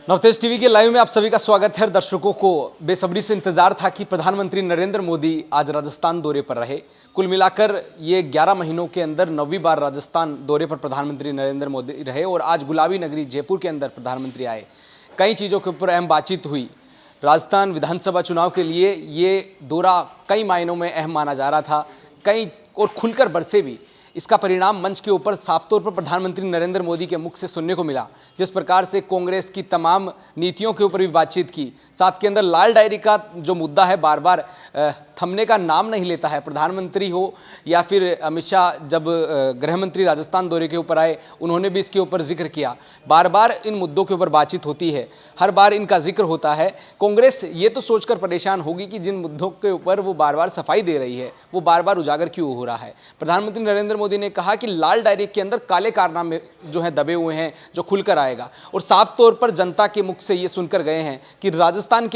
Navtej TV के live में आप सभी का स्वागत है। दर्शकों को बेसब्री से इंतजार था कि प्रधानमंत्री नरेंद्र मोदी आज राजस्थान दौरे पर रहे। कुल मिलाकर ये 11 महीनों के अंदर 9वीं बार राजस्थान दौरे पर प्रधानमंत्री नरेंद्र मोदी रहे और आज गुलाबी नगरी जयपुर के अंदर प्रधानमंत्री आए। कई चीज़ों के ऊपर अहम बातचीत हुई। राजस्थान विधानसभा चुनाव के लिए ये दौरा कई मायनों में अहम माना जा रहा था, कई और खुलकर बरसे भी। इसका परिणाम मंच के ऊपर साफ तौर पर प्रधानमंत्री नरेंद्र मोदी के मुख से सुनने को मिला। जिस प्रकार से कांग्रेस की तमाम नीतियों के ऊपर भी बातचीत की, साथ के अंदर लाल डायरी का जो मुद्दा है बार बार थमने का नाम नहीं लेता है। प्रधानमंत्री हो या फिर अमित शाह, जब गृह मंत्री राजस्थान दौरे के ऊपर आए उन्होंने भी इसके ऊपर जिक्र किया। बार बार इन मुद्दों के ऊपर बातचीत होती है, हर बार इनका जिक्र होता है। कांग्रेस ये तो सोचकर परेशान होगी कि जिन मुद्दों के ऊपर वो बार बार सफाई दे रही है वो बार बार उजागर क्यों हो रहा है। प्रधानमंत्री नरेंद्र मोदी ने कहा कि लाल डायरी के अंदर काले कारनामे जो है दबे हुए हैं, जो खुलकर आएगा। और साफ तौर पर जनता के मुख से ये सुनकर गए हैं कि राजस्थान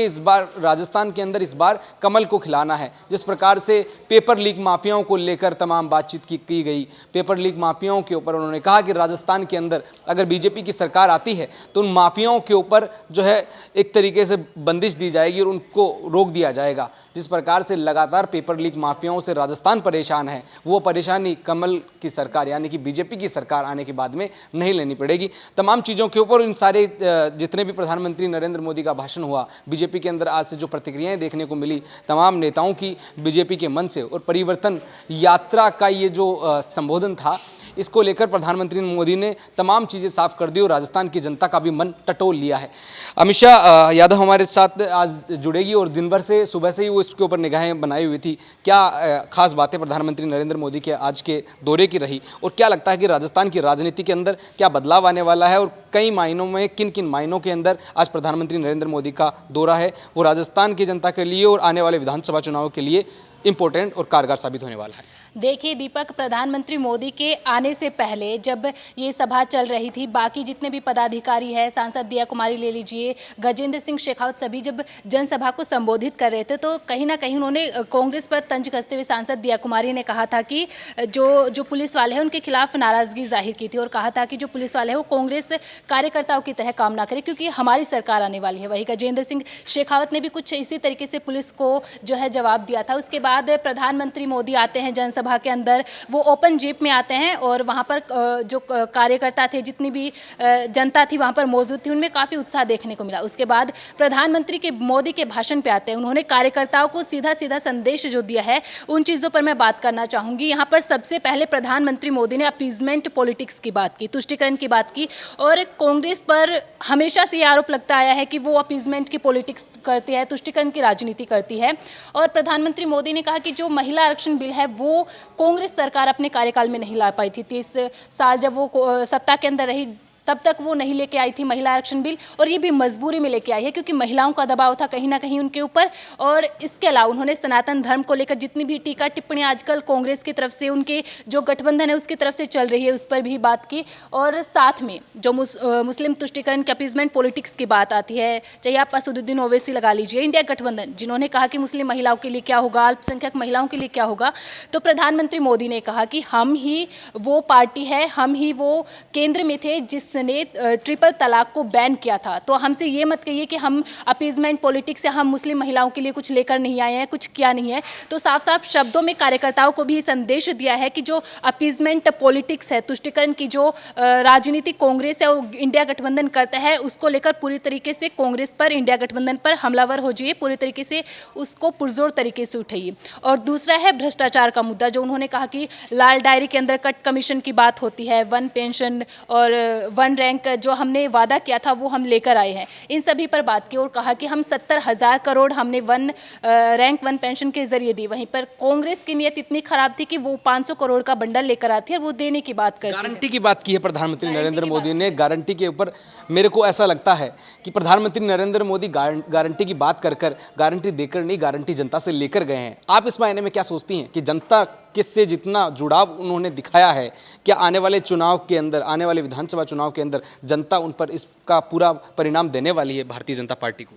के अंदर इस बार कमल को खिलाना है। जिस प्रकार से पेपर लीक माफियाओं को लेकर तमाम बातचीत की गई, पेपर लीक माफियाओं के ऊपर उन्होंने कहा कि राजस्थान के अंदर अगर बीजेपी की सरकार आती है तो उन माफियाओं के ऊपर जो है एक तरीके से बंदिश दी जाएगी और उनको रोक दिया जाएगा। जिस प्रकार से लगातार पेपर लीक माफियाओं से राजस्थान परेशान है, वो परेशानी कमल की सरकार यानी कि बीजेपी की सरकार आने के बाद में नहीं लेनी पड़ेगी। तमाम चीज़ों के ऊपर इन सारे जितने भी प्रधानमंत्री नरेंद्र मोदी का भाषण हुआ, बीजेपी के अंदर आज से जो प्रतिक्रियाएं देखने को मिली तमाम नेताओं की बीजेपी के मन से, और परिवर्तन यात्रा का ये जो संबोधन था, इसको लेकर प्रधानमंत्री मोदी ने तमाम चीज़ें साफ कर दी और राजस्थान की जनता का भी मन टटोल लिया है। अमित शाह यादव हमारे साथ आज जुड़ेगी और दिन भर से सुबह से ही वो इसके ऊपर निगाहें बनाई हुई थी। क्या खास बातें प्रधानमंत्री नरेंद्र मोदी के आज के दौरे की रही और क्या लगता है कि राजस्थान की राजनीति के अंदर क्या बदलाव आने वाला है और कई मायनों में किन किन मायनों के अंदर आज प्रधानमंत्री नरेंद्र मोदी का दौरा है वो राजस्थान की जनता के लिए और आने वाले विधानसभा चुनाव के लिए इंपॉर्टेंट और कारगर साबित होने वाला है? देखिए दीपक, प्रधानमंत्री मोदी के आने से पहले जब ये सभा चल रही थी, बाकी जितने भी पदाधिकारी हैं, सांसद दिया कुमारी ले लीजिए, गजेंद्र सिंह शेखावत, सभी जब जनसभा को संबोधित कर रहे थे तो कहीं ना कहीं उन्होंने कांग्रेस पर तंज कसते हुए सांसद दिया कुमारी ने कहा था कि जो पुलिस वाले हैं उनके खिलाफ नाराजगी जाहिर की थी और कहा था कि जो पुलिस वाले हैं वो कांग्रेस कार्यकर्ताओं की तरह काम ना करें क्योंकि हमारी सरकार आने वाली है। वही गजेंद्र सिंह शेखावत ने भी कुछ इसी तरीके से पुलिस को जो है जवाब दिया था। उसके बाद प्रधानमंत्री मोदी आते हैं जनसभा के अंदर, वो ओपन जीप में आते हैं और वहां पर जो कार्यकर्ता थे, जितनी भी जनता थी वहां पर मौजूद थी, उनमें काफी उत्साह देखने को मिला। उसके बाद प्रधानमंत्री के मोदी के भाषण पे आते हैं, उन्होंने कार्यकर्ताओं को सीधा सीधा संदेश जो दिया है उन चीजों पर मैं बात करना चाहूंगी। यहाँ पर सबसे पहले प्रधानमंत्री मोदी ने अपीजमेंट पॉलिटिक्स की बात की, तुष्टीकरण की बात की और कांग्रेस पर हमेशा से यह आरोप लगता आया है कि वो अपीजमेंट की पॉलिटिक्स करती है, तुष्टीकरण की राजनीति करती है। और प्रधानमंत्री मोदी ने कहा कि जो महिला आरक्षण बिल है वो कांग्रेस सरकार अपने कार्यकाल में नहीं ला पाई थी। 30 साल जब वो सत्ता के अंदर रही तब तक वो नहीं लेके आई थी महिला आरक्षण बिल, और ये भी मजबूरी में लेके आई है क्योंकि महिलाओं का दबाव था कहीं ना कहीं उनके ऊपर। और इसके अलावा उन्होंने सनातन धर्म को लेकर जितनी भी टीका टिप्पणी आजकल कांग्रेस की तरफ से, उनके जो गठबंधन है उसकी तरफ से चल रही है, उस पर भी बात की। और साथ में जो मुस्लिम तुष्टीकरण की अपीजमेंट पॉलिटिक्स की बात आती है, चाहे आप असदुद्दीन ओवैसी लगा लीजिए, इंडिया गठबंधन जिन्होंने कहा कि मुस्लिम महिलाओं के लिए क्या होगा, अल्पसंख्यक महिलाओं के लिए क्या होगा, तो प्रधानमंत्री मोदी ने कहा कि हम ही वो पार्टी है, हम ही वो केंद्र में थे जिसने ट्रिपल तलाक को बैन किया था। तो हमसे ये मत कहिए कि हम अपीजमेंट पॉलिटिक्स से हम मुस्लिम महिलाओं के लिए कुछ लेकर नहीं आए हैं, कुछ किया नहीं है। तो साफ साफ शब्दों में कार्यकर्ताओं को भी संदेश दिया है कि जो अपीजमेंट पॉलिटिक्स है, तुष्टीकरण की जो राजनीति कांग्रेस है वो इंडिया गठबंधन करता है, उसको लेकर पूरी तरीके से कांग्रेस पर, इंडिया गठबंधन पर हमलावर हो जाइए, पूरी तरीके से उसको पुरजोर तरीके से उठाइए। और दूसरा है भ्रष्टाचार का मुद्दा, जो उन्होंने कहा कि लाल डायरी के अंदर कट कमीशन की बात होती है, वन पेंशन और वन रैंक जो हमने वादा किया था वो हम लेकर आए हैं, इन सभी पर बात की और कहा कि हम 70,000 करोड़ हमने वन रैंक वन पेंशन के जरिए दी। वहीं पर कांग्रेस की नीयत इतनी खराब थी कि वो 500 करोड़ का बंडल लेकर आती है और वो देने की बात करती है। गारंटी की बात की है प्रधानमंत्री नरेंद्र मोदी ने। गारंटी के ऊपर मेरे को ऐसा लगता है कि प्रधानमंत्री नरेंद्र मोदी गारंटी की बात कर गारंटी देकर नहीं, गारंटी जनता से लेकर गए हैं। आप इस मायने में क्या सोचती हैं कि जनता किससे जितना जुड़ाव उन्होंने दिखाया है, क्या आने वाले चुनाव के अंदर, आने वाले विधानसभा चुनाव के अंदर जनता उन पर इसका पूरा परिणाम देने वाली है भारतीय जनता पार्टी को?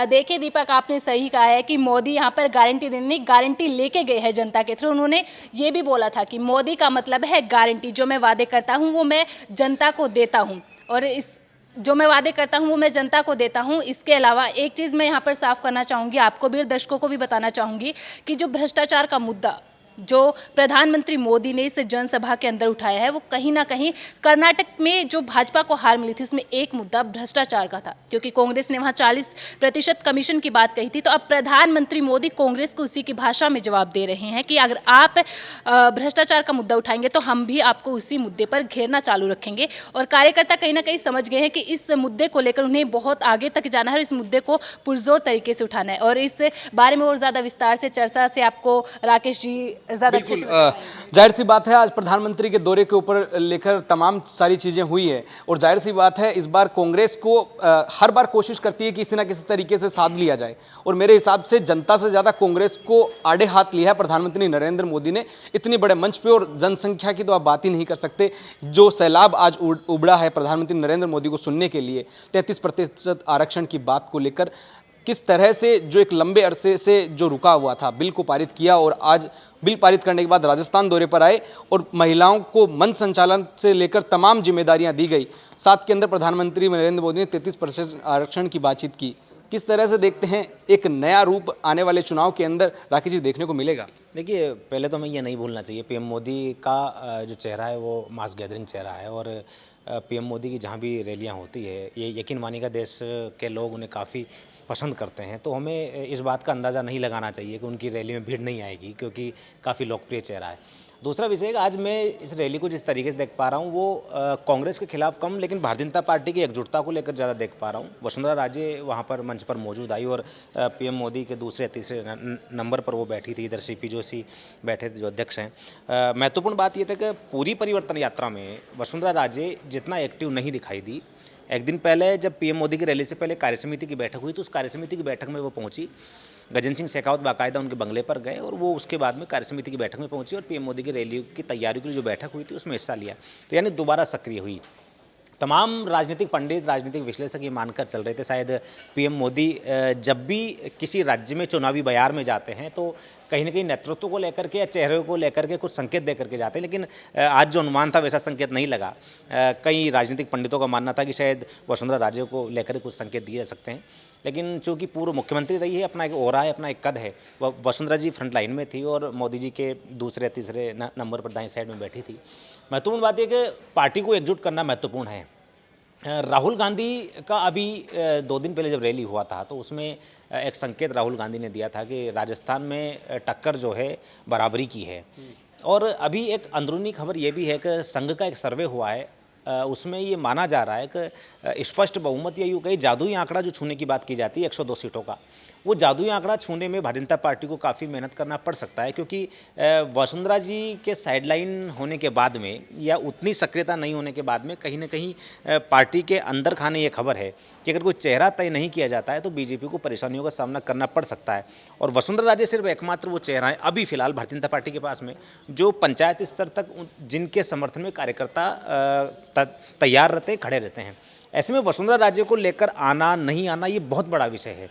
देखिए दीपक, आपने सही कहा है कि मोदी यहाँ पर गारंटी देने नहीं, गारंटी लेके गए हैं जनता के थ्रू। उन्होंने ये भी बोला था कि मोदी का मतलब है गारंटी, जो मैं वादे करता हूँ वो मैं जनता को देता हूँ। और जो मैं वादे करता हूँ वो मैं जनता को देता हूँ। इसके अलावा एक चीज़ मैं यहाँ पर साफ करना चाहूँगी, आपको भी और दर्शकों को भी बताना चाहूँगी कि जो भ्रष्टाचार का मुद्दा जो प्रधानमंत्री मोदी ने इस जनसभा के अंदर उठाया है, वो कहीं ना कहीं कर्नाटक में जो भाजपा को हार मिली थी उसमें एक मुद्दा भ्रष्टाचार का था, क्योंकि कांग्रेस ने वहाँ 40% कमीशन की बात कही थी। तो अब प्रधानमंत्री मोदी कांग्रेस को उसी की भाषा में जवाब दे रहे हैं कि अगर आप भ्रष्टाचार का मुद्दा उठाएंगे तो हम भी आपको उसी मुद्दे पर घेरना चालू रखेंगे। और कार्यकर्ता कहीं ना कहीं समझ गए हैं कि इस मुद्दे को लेकर उन्हें बहुत आगे तक जाना है और इस मुद्दे को पुरजोर तरीके से उठाना है। और इस बारे में और ज़्यादा विस्तार से चर्चा से आपको राकेश जी ज़्यादा अच्छे से जाहिर सी बात है, आज प्रधानमंत्री के दौरे के ऊपर लेकर तमाम सारी चीज़ें हुई है और जाहिर सी बात है इस बार कांग्रेस को हर बार कोशिश करती है कि किसी ना किसी तरीके से साध लिया जाए और मेरे हिसाब से जनता से ज़्यादा कांग्रेस को आड़े हाथ लिया है प्रधानमंत्री नरेंद्र मोदी ने इतनी बड़े मंच पे। और जनसंख्या की तो आप बात ही नहीं कर सकते, जो सैलाब आज उबड़ा है प्रधानमंत्री नरेंद्र मोदी को सुनने के लिए 33% आरक्षण की बात को लेकर, किस तरह से जो एक लंबे अरसे से जो रुका हुआ था बिल को पारित किया और आज बिल पारित करने के बाद राजस्थान दौरे पर आए और महिलाओं को मंच संचालन से लेकर तमाम जिम्मेदारियां दी गई। साथ के अंदर प्रधानमंत्री नरेंद्र मोदी ने 33% आरक्षण की बातचीत की। किस तरह से देखते हैं एक नया रूप आने वाले चुनाव के अंदर राकेश जी देखने को मिलेगा? देखिए, पहले तो हमें ये नहीं भूलना चाहिए, पीएम मोदी का जो चेहरा है वो मास गैदरिंग चेहरा है और पीएम मोदी की जहाँ भी रैलियाँ होती है ये यकीन मानिएगा देश के लोग उन्हें काफ़ी पसंद करते हैं। तो हमें इस बात का अंदाज़ा नहीं लगाना चाहिए कि उनकी रैली में भीड़ नहीं आएगी, क्योंकि काफ़ी लोकप्रिय चेहरा है। दूसरा विषय है कि आज मैं इस रैली को जिस तरीके से देख पा रहा हूँ वो कांग्रेस के खिलाफ कम, लेकिन भारतीय जनता पार्टी की एकजुटता को लेकर ज़्यादा देख पा रहा हूँ। वसुंधरा राजे वहाँ पर मंच पर मौजूद आई और पीएम मोदी के दूसरे तीसरे नंबर पर वो बैठी थी। इधर सीपी जोशी बैठे थे जो अध्यक्ष हैं। महत्वपूर्ण बात ये था कि पूरी परिवर्तन यात्रा में वसुंधरा राजे जितना एक्टिव नहीं दिखाई दी। एक दिन पहले जब पीएम मोदी की रैली से पहले कार्यसमिति की बैठक हुई तो उस कार्यसमिति की बैठक में वो पहुंची। गजेंद्र सिंह शेखावत बाकायदा उनके बंगले पर गए और वो उसके बाद में कार्यसमिति की बैठक में पहुंची और पीएम मोदी की रैली की तैयारी के लिए जो बैठक हुई थी उसमें हिस्सा लिया। तो यानी दोबारा सक्रिय हुई। तमाम राजनीतिक पंडित, राजनीतिक विश्लेषक ये मानकर चल रहे थे शायद पीएम मोदी जब भी किसी राज्य में चुनावी बयार में जाते हैं तो कहीं ना कहीं नेतृत्व को लेकर के या चेहरे को लेकर के कुछ संकेत दे करके जाते हैं, लेकिन आज जो अनुमान था वैसा संकेत नहीं लगा। कई राजनीतिक पंडितों का मानना था कि शायद वसुंधरा राजे को लेकर कुछ संकेत दिए जा सकते हैं, लेकिन चूंकि पूर्व मुख्यमंत्री रही है, अपना एक ओरा है, अपना एक कद है, वह वसुंधरा जी फ्रंट लाइन में थी और मोदी जी के दूसरे तीसरे नंबर पर दाएं साइड में बैठी थी। महत्वपूर्ण बात यह कि पार्टी को एकजुट करना महत्वपूर्ण है। राहुल गांधी का अभी 2 दिन पहले जब रैली हुआ था तो उसमें एक संकेत राहुल गांधी ने दिया था कि राजस्थान में टक्कर जो है बराबरी की है। और अभी एक अंदरूनी खबर ये भी है कि संघ का एक सर्वे हुआ है, उसमें ये माना जा रहा है कि स्पष्ट बहुमत या यूँ कहीं जादुई आंकड़ा जो छूने की बात की जाती है 102 सीटों का, वो जादुई आंकड़ा छूने में भारतीय जनता पार्टी को काफ़ी मेहनत करना पड़ सकता है, क्योंकि वसुंधरा जी के साइडलाइन होने के बाद में या उतनी सक्रियता नहीं होने के बाद में कहीं ना कहीं पार्टी के अंदर खाने ये खबर है कि अगर कोई चेहरा तय नहीं किया जाता है तो बीजेपी को परेशानियों का सामना करना पड़ सकता है। और वसुंधरा राजे सिर्फ एकमात्र वो चेहरा है अभी फिलहाल भारतीय जनता पार्टी के पास में जो पंचायत स्तर तक जिनके समर्थन में कार्यकर्ता तैयार रहते हैं, खड़े रहते हैं। ऐसे में वसुंधरा राजे को लेकर आना नहीं आना ये बहुत बड़ा विषय है।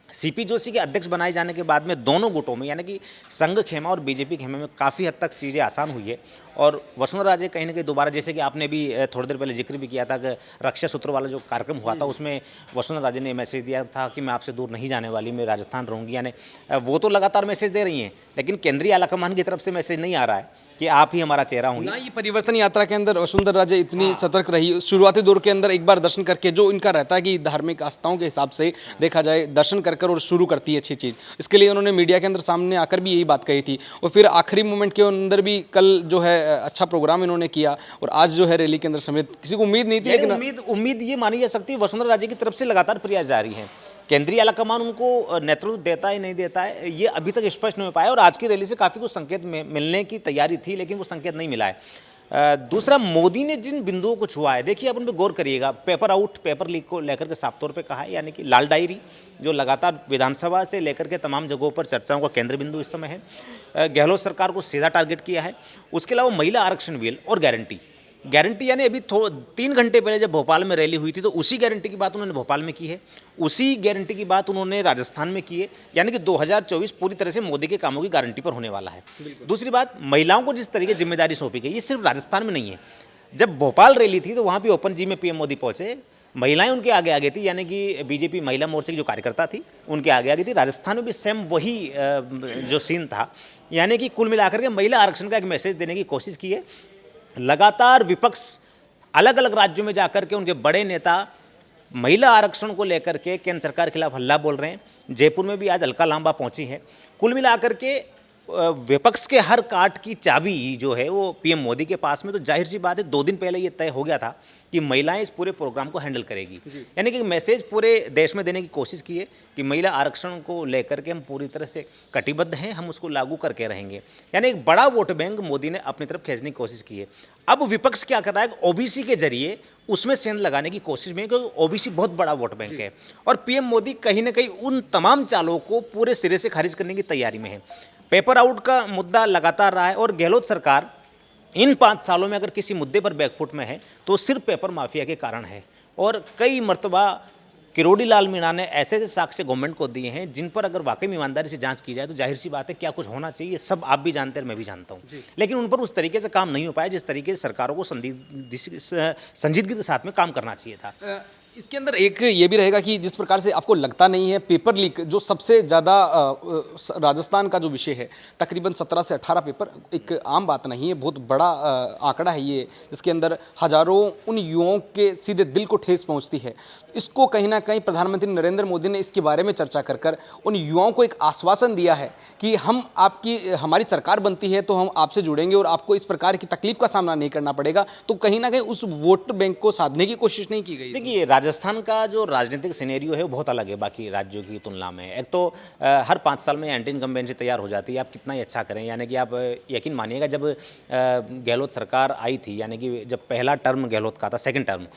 सीपी जोशी के अध्यक्ष बनाए जाने के बाद में दोनों गुटों में यानी कि संघ खेमा और बीजेपी खेमे में काफ़ी हद तक चीज़ें आसान हुई है और वसुंधरा राजे कहीं ना कहीं दोबारा, जैसे कि आपने भी थोड़ी देर पहले जिक्र भी किया था कि रक्षा सूत्र वाला जो कार्यक्रम हुआ था उसमें वसुंधरा राजे ने मैसेज दिया था कि मैं आपसे दूर नहीं जाने वाली, मैं राजस्थान रहूँगी। यानी वो तो लगातार मैसेज दे रही हैं, लेकिन केंद्रीय आलाकमान की तरफ से मैसेज नहीं आ रहा है कि आप ही हमारा चेहरा होंगे। ना ये परिवर्तन यात्रा के अंदर वसुंधरा राजे इतनी सतर्क रही, शुरुआती दौर के अंदर एक बार दर्शन करके, जो इनका रहता है कि धार्मिक आस्थाओं के हिसाब से देखा जाए दर्शन कर और शुरू करती है अच्छी चीज़, इसके लिए उन्होंने मीडिया के अंदर सामने आकर भी यही बात कही थी और फिर आखिरी मोमेंट के अंदर भी कल जो है अच्छा प्रोग्राम इन्होंने किया और आज जो है रैली के अंदर समेत किसी को उम्मीद नहीं थी, लेकिन उम्मीद ये मानी जा सकती है वसुंधरा राजे की तरफ से लगातार प्रयास जारी है। केंद्रीय आलाकमान उनको नेतृत्व देता है नहीं देता है ये अभी तक स्पष्ट नहीं हो पाया और आज की रैली से काफ़ी कुछ संकेत मिलने की तैयारी थी, लेकिन वो संकेत नहीं मिला है। दूसरा, मोदी ने जिन बिंदुओं को छुआ है, देखिए आप उन पर गौर करिएगा। पेपर आउट, पेपर लीक को लेकर के साफ तौर पे कहा है, यानी कि लाल डायरी जो लगातार विधानसभा से लेकर के तमाम जगहों पर चर्चाओं का केंद्र बिंदु इस समय है। गहलोत सरकार को सीधा टारगेट किया है। उसके अलावा महिला आरक्षण बिल और गारंटी यानी अभी 3 घंटे पहले जब भोपाल में रैली हुई थी तो उसी गारंटी की बात उन्होंने भोपाल में की है, उसी गारंटी की बात उन्होंने राजस्थान में की है। यानी कि 2024 पूरी तरह से मोदी के कामों की गारंटी पर होने वाला है। दूसरी बात, महिलाओं को जिस तरीके जिम्मेदारी सौंपी गई, ये सिर्फ राजस्थान में नहीं है। जब भोपाल रैली थी तो वहाँ भी ओपन जी में पीएम मोदी पहुंचे, महिलाएं उनके आगे आगे थी, यानी कि बीजेपी महिला मोर्चे की जो कार्यकर्ता थी उनके आगे आगे थी। राजस्थान में भी सेम वही जो सीन था, यानी कि कुल मिलाकर के महिला आरक्षण का एक मैसेज देने की कोशिश की है। लगातार विपक्ष अलग अलग राज्यों में जाकर के उनके बड़े नेता महिला आरक्षण को लेकर के केंद्र सरकार के खिलाफ हल्ला बोल रहे हैं। जयपुर में भी आज अलका लांबा पहुंची है। कुल मिलाकर के विपक्ष के हर काट की चाबी जो है वो पीएम मोदी के पास में। तो जाहिर सी बात है 2 दिन पहले ये तय हो गया था कि महिलाएं इस पूरे प्रोग्राम को हैंडल करेगी, यानी कि मैसेज पूरे देश में देने की कोशिश की है कि महिला आरक्षण को लेकर के हम पूरी तरह से कटिबद्ध हैं, हम उसको लागू करके रहेंगे। यानी एक बड़ा वोट बैंक मोदी ने अपनी तरफ खींचने की कोशिश की है। अब विपक्ष क्या कर रहा है, ओबीसी के जरिए उसमें सेंध लगाने की कोशिश में, क्योंकि ओबीसी बहुत बड़ा वोट बैंक है और पीएम मोदी कहीं ना कहीं उन तमाम चालों को पूरे सिरे से खारिज करने की तैयारी में है। पेपर आउट का मुद्दा लगातार रहा है और गहलोत सरकार इन 5 सालों में अगर किसी मुद्दे पर बैकफुट में है तो सिर्फ पेपर माफिया के कारण है। और कई मर्तबा किरोड़ी लाल मीणा ने ऐसे ऐसे साक्ष्य गवर्नमेंट को दिए हैं जिन पर अगर वाकई में ईमानदारी से जांच की जाए तो जाहिर सी बात है क्या कुछ होना चाहिए, ये सब आप भी जानते हैं, मैं भी जानता हूँ, लेकिन उन पर उस तरीके से काम नहीं हो पाया जिस तरीके से सरकारों को संजीदगी के साथ में काम करना चाहिए था। इसके अंदर एक ये भी रहेगा कि जिस प्रकार से आपको लगता नहीं है पेपर लीक जो सबसे ज़्यादा राजस्थान का जो विषय है, तकरीबन 17 से 18 पेपर एक आम बात नहीं है, बहुत बड़ा आंकड़ा है ये, जिसके अंदर हजारों उन युवाओं के सीधे दिल को ठेस पहुंचती है। इसको कहीं ना कहीं प्रधानमंत्री नरेंद्र मोदी ने इसके बारे में चर्चा कर कर उन युवाओं को एक आश्वासन दिया है कि हमारी सरकार बनती है तो हम आपसे जुड़ेंगे और आपको इस प्रकार की तकलीफ का सामना नहीं करना पड़ेगा। तो कहीं ना कहीं उस वोट बैंक को साधने की कोशिश नहीं की गई। देखिए, राजस्थान का जो राजनीतिक सिनेरियो है वो बहुत अलग है बाकी राज्यों की तुलना में। एक तो हर 5 साल में एंटी इनकम्बेंसी तैयार हो जाती है, आप कितना ही अच्छा करें। यानी कि आप यकीन मानिएगा जब गहलोत सरकार आई थी, यानी कि जब पहला टर्म गहलोत का था, सेकंड टर्म,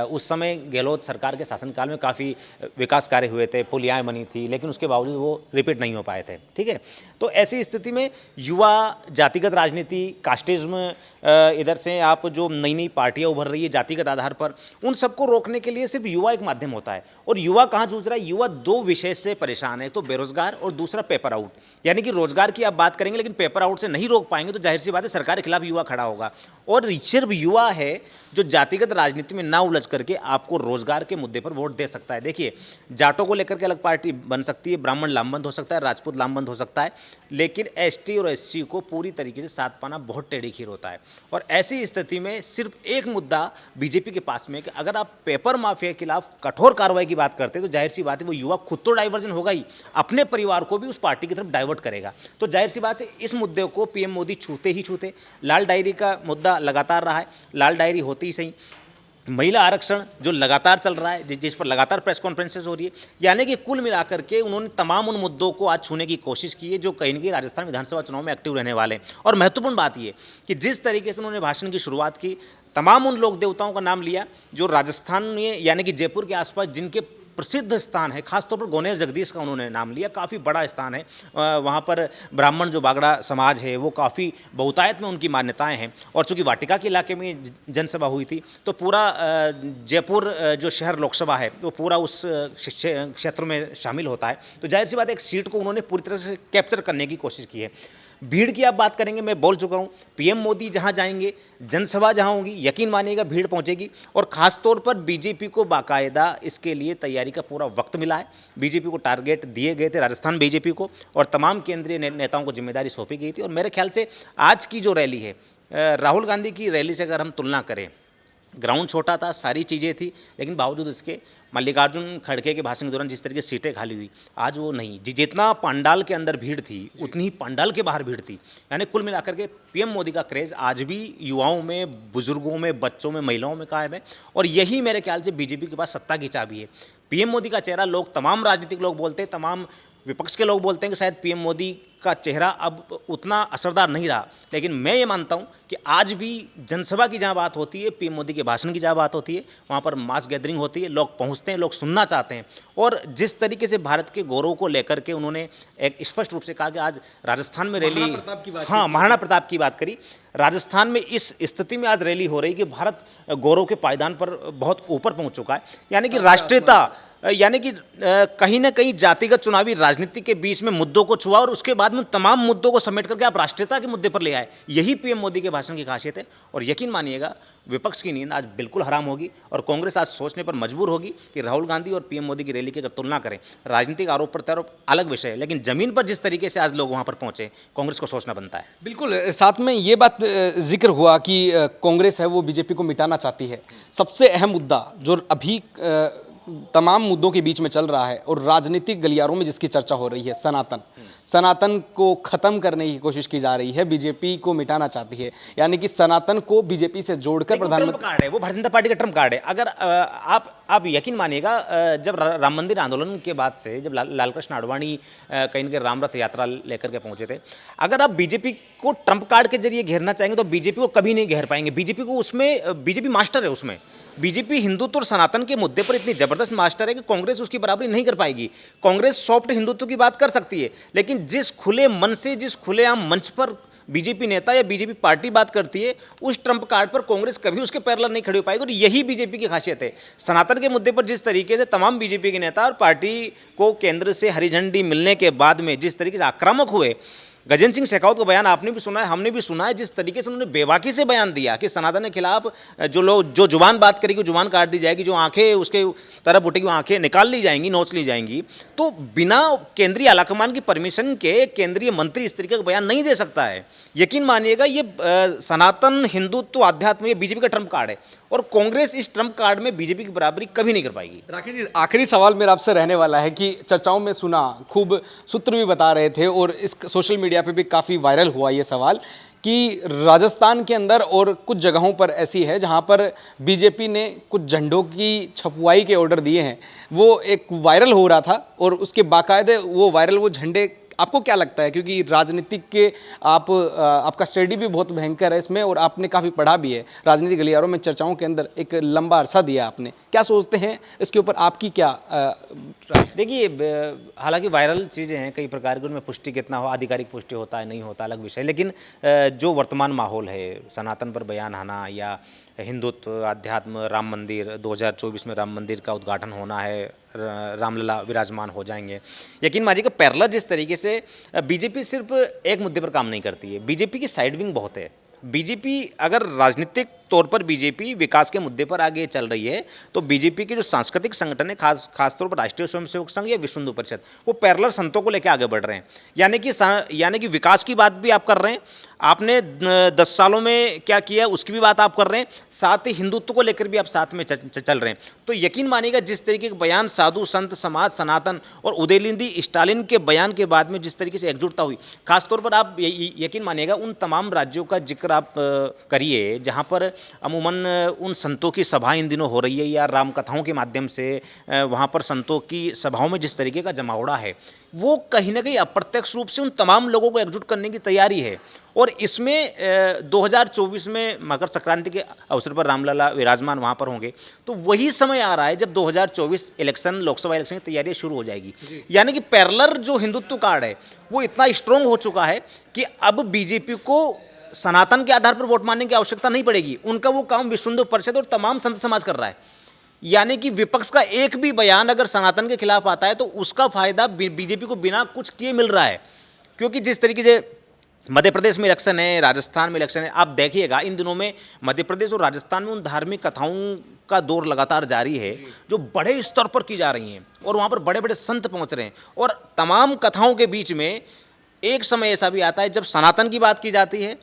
उस समय गहलोत सरकार के शासनकाल में काफ़ी विकास कार्य हुए थे, पुलियाएँ बनी थी, लेकिन उसके बावजूद वो रिपीट नहीं हो पाए थे। ठीक है, तो ऐसी स्थिति में युवा जातिगत राजनीति, कास्टिज्म, इधर से आप जो नई नई पार्टियाँ उभर रही है जातिगत आधार पर, उन सबको रोकने के लिए सिर्फ युवा एक माध्यम होता है। और युवा कहाँ जूझ रहा है, युवा 2 विषय से परेशान है, तो बेरोजगार और दूसरा पेपर आउट। यानी कि रोजगार की आप बात करेंगे लेकिन पेपर आउट से नहीं रोक पाएंगे तो जाहिर सी बात है सरकार के खिलाफ युवा खड़ा होगा। और सिर्फ युवा है जो जातिगत राजनीति में ना उलझ करके आपको रोजगार के मुद्दे पर वोट दे सकता है। देखिए, जाटों को लेकर के अलग पार्टी बन सकती है, ब्राह्मण लामबंद हो सकता है, राजपूत लामबंद हो सकता है, लेकिन एसटी और एससी को पूरी तरीके से साथ पाना बहुत टेढ़ी खीर होता है। और ऐसी स्थिति में सिर्फ एक मुद्दा बीजेपी के पास में कि अगर आप पेपर माफिया के खिलाफ कठोर कार्रवाई की बात करते हैं तो जाहिर सी बात है वो युवा खुद तो डाइवर्जन होगा ही, अपने परिवार को भी उस पार्टी की तरफ डाइवर्ट करेगा। तो जाहिर सी बात है इस मुद्दे को पीएम मोदी छूते ही छूते। लाल डायरी का मुद्दा लगातार रहा है, लाल डायरी होती ही सही, महिला आरक्षण जो लगातार चल रहा है, जिस पर लगातार प्रेस कॉन्फ्रेंसेस हो रही है, यानी कि कुल मिलाकर के उन्होंने तमाम उन मुद्दों को आज छूने की कोशिश की है जो कहीं न कहीं राजस्थान विधानसभा चुनाव में एक्टिव रहने वाले हैं। और महत्वपूर्ण बात यह कि जिस तरीके से उन्होंने भाषण की शुरुआत की, तमाम उन लोक देवताओं का नाम लिया जो राजस्थान में यानी कि जयपुर के आसपास जिनके प्रसिद्ध स्थान है, खासतौर पर गोनेर जगदीश का उन्होंने नाम लिया, काफ़ी बड़ा स्थान है। वहाँ पर ब्राह्मण जो बागड़ा समाज है वो काफ़ी बहुतायत में उनकी मान्यताएं हैं। और चूँकि वाटिका के इलाके में जनसभा हुई थी तो पूरा जयपुर जो शहर लोकसभा है वो पूरा उस क्षेत्र में शामिल होता है। तो जाहिर सी बात है एक सीट को उन्होंने पूरी तरह से कैप्चर करने की कोशिश की है। भीड़ की आप बात करेंगे, मैं बोल चुका हूँ, पीएम मोदी जहाँ जाएंगे, जनसभा जहाँ होगी, यकीन मानिएगा भीड़ पहुँचेगी। और ख़ास तौर पर बीजेपी को बाकायदा इसके लिए तैयारी का पूरा वक्त मिला है। बीजेपी को टारगेट दिए गए थे, राजस्थान बीजेपी को, और तमाम केंद्रीय नेताओं को जिम्मेदारी सौंपी गई थी। और मेरे ख्याल से आज की जो रैली है, राहुल गांधी की रैली से अगर हम तुलना करें, ग्राउंड छोटा था, सारी चीज़ें थी, लेकिन बावजूद इसके मल्लिकार्जुन खड़गे के भाषण के दौरान जिस तरीके से सीटें खाली हुई, आज वो नहीं। जितना पंडाल के अंदर भीड़ थी उतनी ही पंडाल के बाहर भीड़ थी। यानी कुल मिलाकर के पीएम मोदी का क्रेज़ आज भी युवाओं में, बुजुर्गों में, बच्चों में, महिलाओं में कायम है। और यही मेरे ख्याल से बीजेपी के पास सत्ता की चाबी है। पीएम मोदी का चेहरा लोग, तमाम राजनीतिक लोग बोलते हैं, तमाम विपक्ष के लोग बोलते हैं कि शायद पीएम मोदी का चेहरा अब उतना असरदार नहीं रहा, लेकिन मैं ये मानता हूँ कि आज भी जनसभा की जहाँ बात होती है, पीएम मोदी के भाषण की जहाँ बात होती है, वहाँ पर मास गैदरिंग होती है, लोग पहुँचते हैं, लोग सुनना चाहते हैं। और जिस तरीके से भारत के गौरव को लेकर के उन्होंने एक स्पष्ट रूप से कहा कि आज राजस्थान में रैली, हाँ, महाराणा प्रताप की बात करी, राजस्थान में इस स्थिति में आज रैली हो रही कि भारत गौरव के पायदान पर बहुत ऊपर पहुँच चुका है। यानी कि राष्ट्रीयता, यानी कि कहीं ना कहीं जातिगत चुनावी राजनीति के बीच में मुद्दों को छुआ और उसके बाद में तमाम मुद्दों को समेट करके आप राष्ट्रीयता के मुद्दे पर ले आए। यही पीएम मोदी के भाषण की खासियत है। और यकीन मानिएगा विपक्ष की नींद आज बिल्कुल हराम होगी और कांग्रेस आज सोचने पर मजबूर होगी कि राहुल गांधी और पीएम मोदी की रैली की अगर तुलना करें, राजनीतिक आरोप प्रत्यारोप अलग विषय है, लेकिन जमीन पर जिस तरीके से आज लोग वहां पर पहुंचे, कांग्रेस को सोचना बनता है। बिल्कुल। साथ में ये बात जिक्र हुआ कि कांग्रेस है वो बीजेपी को मिटाना चाहती है। सबसे अहम मुद्दा जो अभी तमाम मुद्दों के बीच में चल रहा है और राजनीतिक गलियारों में जिसकी चर्चा हो रही है, सनातन को खत्म करने की कोशिश की जा रही है, बीजेपी को मिटाना चाहती है, यानी कि सनातन को बीजेपी से जोड़कर प्रधानमंत्री कार्ड है, वो भारतीय जनता पार्टी का ट्रम्प कार्ड है। अगर आप यकीन मानिएगा, जब राम मंदिर आंदोलन के बाद से जब लालकृष्ण आडवाणी कहीं के राम रथ यात्रा लेकर के पहुंचे थे, अगर आप बीजेपी को ट्रम्प कार्ड के जरिए घेरना चाहेंगे तो बीजेपी को कभी नहीं घेर पाएंगे। बीजेपी को उसमें बीजेपी मास्टर है, उसमें बीजेपी हिंदुत्व और सनातन के मुद्दे पर इतनी जबरदस्त मास्टर है कि कांग्रेस उसकी बराबरी नहीं कर पाएगी। कांग्रेस सॉफ्ट हिंदुत्व की बात कर सकती है, लेकिन जिस खुले मन से, जिस खुलेआम मंच पर बीजेपी नेता या बीजेपी पार्टी बात करती है, उस ट्रम्प कार्ड पर कांग्रेस कभी उसके पैरेलल नहीं खड़ी हो पाएगी। और यही बीजेपी की खासियत है। सनातन के मुद्दे पर जिस तरीके से तमाम बीजेपी के नेता और पार्टी को केंद्र से हरी झंडी मिलने के बाद में जिस तरीके से आक्रामक हुए, गजेंद्र सिंह शेखावत का बयान आपने भी सुना है, हमने भी सुना है, जिस तरीके से उन्होंने बेबाकी से बयान दिया कि सनातन के खिलाफ जो जुबान बात करेगी जुबान काट दी जाएगी, जो आंखें उसके तरफ उठेगी वो आंखें निकाल ली जाएंगी, नोच ली जाएंगी। तो बिना केंद्रीय आलाकमान की परमिशन के केंद्रीय मंत्री इस तरीके का बयान नहीं दे सकता है। यकीन मानिएगा, ये सनातन हिंदुत्व अध्यात्म ये बीजेपी का ट्रम्प कार्ड है और कांग्रेस इस ट्रम्प कार्ड में बीजेपी की बराबरी कभी नहीं कर पाएगी। राकेश जी, आखिरी सवाल मेरा आपसे रहने वाला है कि चर्चाओं में सुना, खूब सूत्र भी बता रहे थे और इस सोशल मीडिया पे भी काफ़ी वायरल हुआ ये सवाल कि राजस्थान के अंदर और कुछ जगहों पर ऐसी है जहां पर बीजेपी ने कुछ झंडों की छपवाई के ऑर्डर दिए हैं। वो एक वायरल हो रहा था और उसके बाकायदे वो झंडे, आपको क्या लगता है, क्योंकि राजनीतिक के आपका स्टडी भी बहुत भयंकर है इसमें और आपने काफ़ी पढ़ा भी है, राजनीतिक गलियारों में चर्चाओं के अंदर एक लंबा अरसा दिया आपने, क्या सोचते हैं इसके ऊपर, आपकी क्या देखिए, हालांकि वायरल चीज़ें हैं कई प्रकार की, उनमें पुष्टि कितना हो, आधिकारिक पुष्टि होता है नहीं होता अलग विषय, लेकिन जो वर्तमान माहौल है, सनातन पर बयान आना या हिंदुत्व अध्यात्म, राम मंदिर 2024 में राम मंदिर का उद्घाटन होना है, रामलला विराजमान हो जाएंगे, यकीन मानिए कि पैरेलल जिस तरीके से बीजेपी सिर्फ एक मुद्दे पर काम नहीं करती है, बीजेपी की साइड विंग बहुत है। बीजेपी अगर राजनीतिक तौर पर बीजेपी विकास के मुद्दे पर आगे चल रही है, तो बीजेपी के जो सांस्कृतिक संगठन है, खासतौर पर राष्ट्रीय स्वयंसेवक संघ या विश्व हिंदू परिषद, वो पैरेलल संतों को लेकर आगे बढ़ रहे हैं। यानी कि विकास की बात भी आप कर रहे हैं, आपने 10 सालों में क्या किया उसकी भी बात आप कर रहे हैं, साथ ही हिंदुत्व को लेकर भी आप साथ में चल रहे हैं। तो यकीन मानिएगा, जिस तरीके के बयान साधु संत समाज सनातन और उदयनिधि स्टालिन के बयान के बाद में जिस तरीके से एकजुटता हुई, खासतौर पर आप यकीन मानिएगा उन तमाम राज्यों का जिक्र आप करिए जहाँ पर अमूमन उन संतों की सभा इन दिनों हो रही है या राम कथाओं के माध्यम से वहाँ पर संतों की सभाओं में जिस तरीके का जमावड़ा है, वो कहीं ना कहीं अप्रत्यक्ष रूप से उन तमाम लोगों को एकजुट करने की तैयारी है। और इसमें 2024 में मकर संक्रांति के अवसर पर रामलला विराजमान वहाँ पर होंगे, तो वही समय आ रहा है जब 2024 इलेक्शन, लोकसभा इलेक्शन की तैयारियाँ शुरू हो जाएगी। यानी कि पैरेलल जो हिंदुत्व कार्ड है वो इतना स्ट्रॉन्ग हो चुका है कि अब बीजेपी को सनातन के आधार पर वोट मांगने की आवश्यकता नहीं पड़ेगी। उनका वो काम विश्व हिंदू परिषद और तमाम संत समाज कर रहा है। यानी कि विपक्ष का एक भी बयान अगर सनातन के खिलाफ आता है तो उसका फायदा बीजेपी को बिना कुछ किए मिल रहा है। क्योंकि जिस तरीके से मध्य प्रदेश में इलेक्शन है, राजस्थान में इलेक्शन है, आप देखिएगा इन दिनों में मध्य प्रदेश और राजस्थान में उन धार्मिक कथाओं का दौर लगातार जारी है जो बड़े स्तर पर की जा रही हैं और वहाँ पर बड़े बड़े संत पहुँच रहे हैं। और तमाम कथाओं के बीच में एक समय ऐसा भी आता है जब सनातन की बात की जाती है,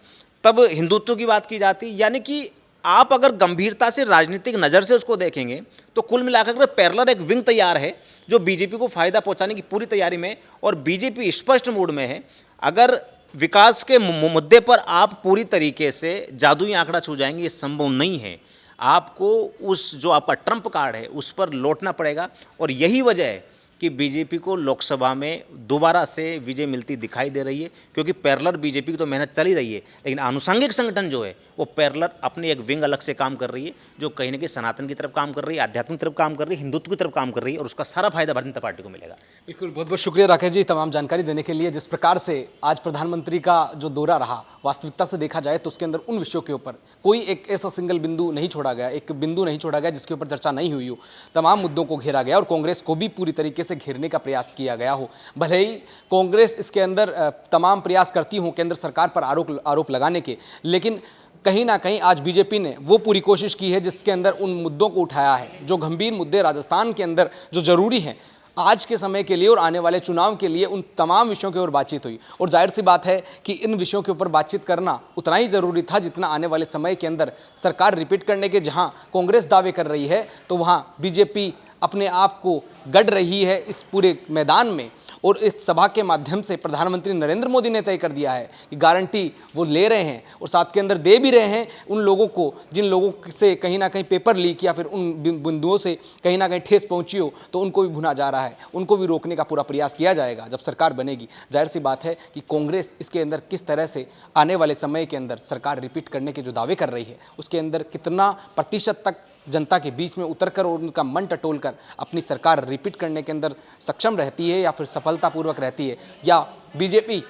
तब हिंदुत्व की बात की जाती है। यानी कि आप अगर गंभीरता से राजनीतिक नज़र से उसको देखेंगे तो कुल मिलाकर पैरेलल एक विंग तैयार है जो बीजेपी को फायदा पहुंचाने की पूरी तैयारी में, और बीजेपी स्पष्ट मूड में है। अगर विकास के मुद्दे पर आप पूरी तरीके से जादुई आंकड़ा छू जाएंगे, ये संभव नहीं है। आपको उस जो आपका ट्रम्प कार्ड है उस पर लौटना पड़ेगा। और यही वजह है कि बीजेपी को लोकसभा में दोबारा से विजय मिलती दिखाई दे रही है, क्योंकि पैरेलल बीजेपी की तो मेहनत चल ही रही है, लेकिन आनुषंगिक संगठन जो है वो पैरेलल अपनी एक विंग अलग से काम कर रही है, जो कहीं ना कहीं सनातन की तरफ काम कर रही है, आध्यात्म की तरफ काम कर रही है, हिंदुत्व की तरफ काम कर रही है, और उसका सारा फायदा भारतीय जनता पार्टी को मिलेगा। बिल्कुल, बहुत बहुत शुक्रिया राकेश जी तमाम जानकारी देने के लिए। जिस प्रकार से आज प्रधानमंत्री का जो दौरा रहा, वास्तविकता से देखा जाए तो उसके अंदर उन विषयों के ऊपर कोई एक ऐसा सिंगल बिंदु नहीं छोड़ा गया, एक बिंदु नहीं छोड़ा गया जिसके ऊपर चर्चा नहीं हुई हो। तमाम मुद्दों को घेरा गया और कांग्रेस को भी पूरी तरीके से घेरने का प्रयास किया गया हो। भले ही कांग्रेस इसके अंदर तमाम प्रयास करती हो केंद्र सरकार पर आरोप लगाने के, लेकिन कहीं ना कहीं आज बीजेपी ने वो पूरी कोशिश की है जिसके अंदर उन मुद्दों को उठाया है, जो गंभीर मुद्दे राजस्थान के अंदर जो जरूरी हैं आज के समय के लिए और आने वाले चुनाव के लिए, उन तमाम विषयों के ऊपर बातचीत हुई। और जाहिर सी बात है कि इन विषयों के ऊपर बातचीत करना उतना ही ज़रूरी था जितना आने वाले समय के अंदर सरकार रिपीट करने के जहां कांग्रेस दावे कर रही है तो वहां बीजेपी अपने आप को गढ़ रही है इस पूरे मैदान में। और इस सभा के माध्यम से प्रधानमंत्री नरेंद्र मोदी ने तय कर दिया है कि गारंटी वो ले रहे हैं और साथ के अंदर दे भी रहे हैं उन लोगों को जिन लोगों से कहीं ना कहीं पेपर लीक या फिर उन बिंदुओं से कहीं ना कहीं ठेस पहुंची हो तो उनको भी भुना जा रहा है, उनको भी रोकने का पूरा प्रयास किया जाएगा जब सरकार बनेगी। जाहिर सी बात है कि कांग्रेस इसके अंदर किस तरह से आने वाले समय के अंदर सरकार रिपीट करने के जो दावे कर रही है उसके अंदर कितना प्रतिशत तक जनता के बीच में उतरकर और उनका मन टटोल कर अपनी सरकार रिपीट करने के अंदर सक्षम रहती है या फिर सफलतापूर्वक रहती है, या बीजेपी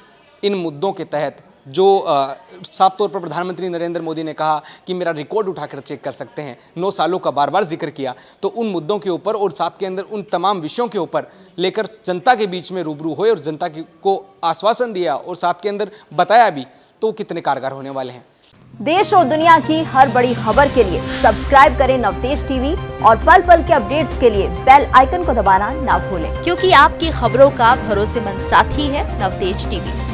इन मुद्दों के तहत जो साफ तौर पर प्रधानमंत्री नरेंद्र मोदी ने कहा कि मेरा रिकॉर्ड उठाकर चेक कर सकते हैं, 9 सालों का बार बार जिक्र किया, तो उन मुद्दों के ऊपर और साथ के अंदर उन तमाम विषयों के ऊपर लेकर जनता के बीच में रूबरू हुए और जनता को आश्वासन दिया और साथ के अंदर बताया भी, तो कितने कारगर होने वाले हैं। देश और दुनिया की हर बड़ी खबर के लिए सब्सक्राइब करें नवतेज टीवी और पल पल के अपडेट्स के लिए बेल आइकन को दबाना ना भूलें, क्योंकि आपकी खबरों का भरोसेमंद साथी है नवतेज टीवी।